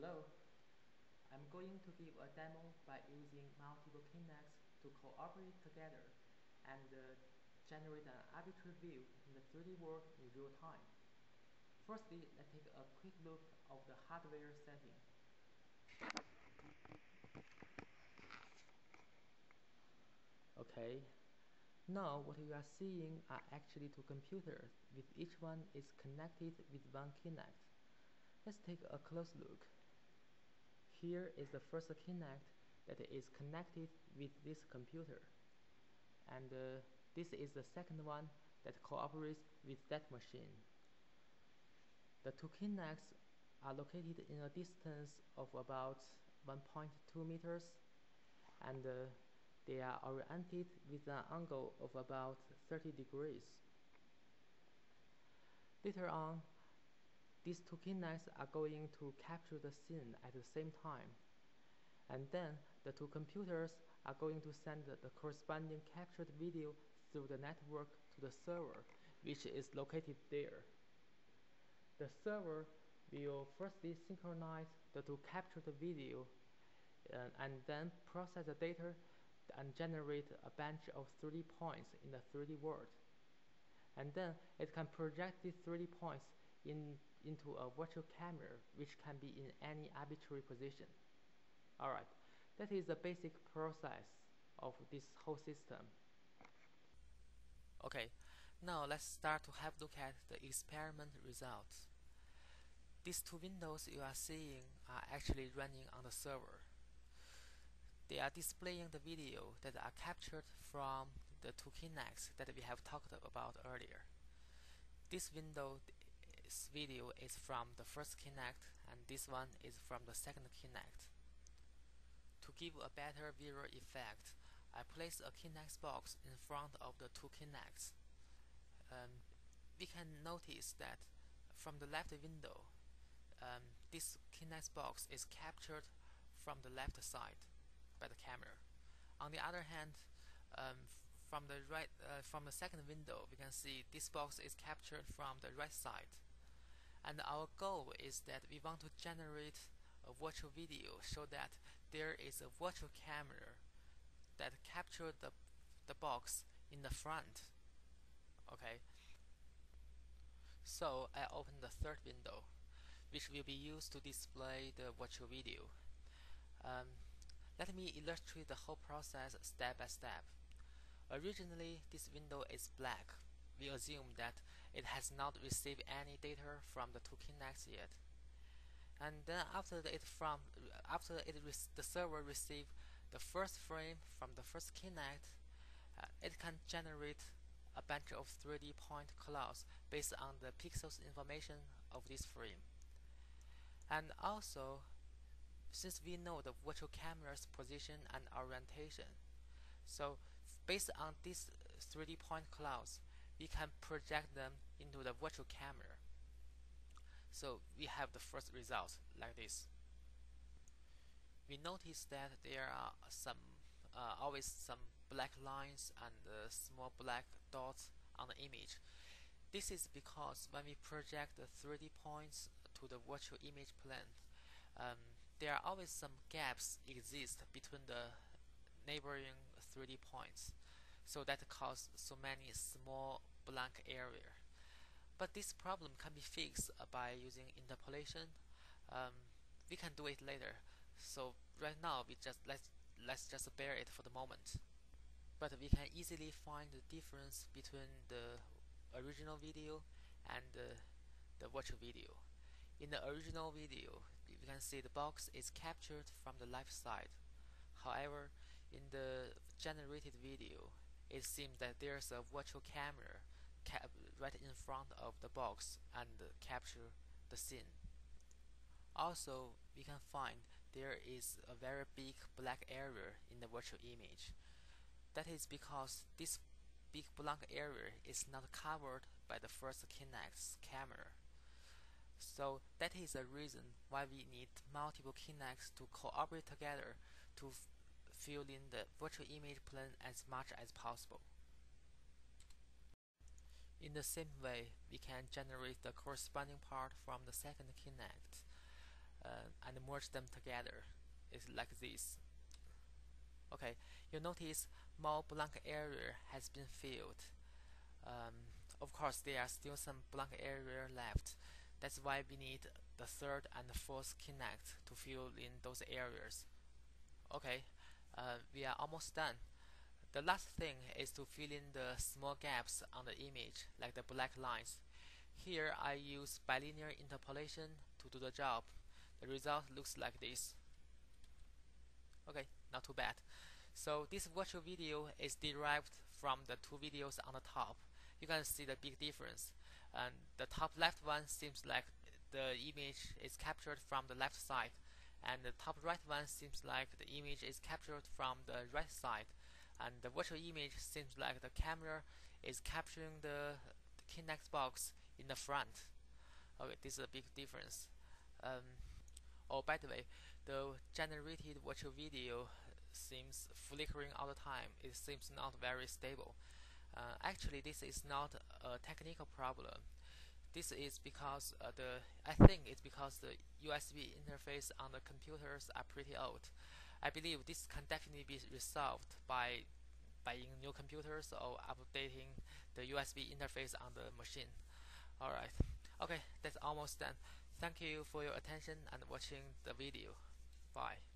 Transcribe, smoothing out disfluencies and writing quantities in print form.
Hello, I'm going to give a demo by using multiple kinects to cooperate together and generate an arbitrary view in the 3D world in real time. Firstly, let's take a quick look of the hardware setting. Okay, now what you are seeing are actually two computers, with each one is connected with one kinect. Let's take a close look. Here is the first kinect that is connected with this computer, and this is the second one that cooperates with that machine. The two kinects are located in a distance of about 1.2 meters, and they are oriented with an angle of about 30 degrees. Later on, these two kinects are going to capture the scene at the same time, and then the two computers are going to send the corresponding captured video through the network to the server, which is located there. The server will firstly synchronize the two captured video and then process the data and generate a bunch of 3D points in the 3D world. And then it can project these 3D points into a virtual camera, which can be in any arbitrary position. Alright, that is the basic process of this whole system. Okay, now let's start to have a look at the experiment results. These two windows you are seeing are actually running on the server. They are displaying the video that are captured from the two kinects that we have talked about earlier. This video is from the first kinect, and this one is from the second kinect. To give a better visual effect, I place a kinect box in front of the two kinects. We can notice that from the left window, this kinect box is captured from the left side by the camera. On the other hand, from the second window, we can see this box is captured from the right side. And our goal is that we want to generate a virtual video so that there is a virtual camera that captured the box in the front. Okay. So I open the third window, which will be used to display the virtual video. Let me illustrate the whole process step by step. Originally, this window is black. We assume that it has not received any data from the two kinects yet. And then after the server receives the first frame from the first kinect, it can generate a bunch of 3D point clouds based on the pixels information of this frame. And also, since we know the virtual camera's position and orientation, so based on these 3D point clouds, we can project them into the virtual camera. So we have the first result like this. We notice that there are always some black lines and small black dots on the image. This is because when we project the 3D points to the virtual image plane, there are always some gaps exist between the neighboring 3D points, so that causes so many small blank area. But this problem can be fixed by using interpolation. We can do it later. So right now let's just bear it for the moment. But we can easily find the difference between the original video and the virtual video. In the original video, you can see the box is captured from the left side. However, in the generated video, it seems that there's a virtual camera right in front of the box and capture the scene. Also, we can find there is a very big black area in the virtual image. That is because this big blank area is not covered by the first kinect's camera. So that is the reason why we need multiple kinects to cooperate together to fill in the virtual image plane as much as possible. In the same way, we can generate the corresponding part from the second kinect. And and merge them together. It's like this. Okay, you notice more blank area has been filled. Of course, there are still some blank area left. That's why we need the third and the fourth kinect to fill in those areas. Okay, we are almost done. The last thing is to fill in the small gaps on the image, like the black lines. Here I use bilinear interpolation to do the job. The result looks like this. Okay, not too bad. So this virtual video is derived from the two videos on the top. You can see the big difference. And the top left one seems like the image is captured from the left side, and the top right one seems like the image is captured from the right side, and the virtual image seems like the camera is capturing the Kinect box in the front. Okay, this is a big difference. Oh, by the way, the generated virtual video seems flickering all the time. It seems not very stable. Actually, this is not a technical problem. This is because I think it's because the USB interface on the computers are pretty old. I believe this can definitely be resolved by buying new computers or updating the USB interface on the machine. Alright, okay, that's almost done. Thank you for your attention and watching the video. Bye.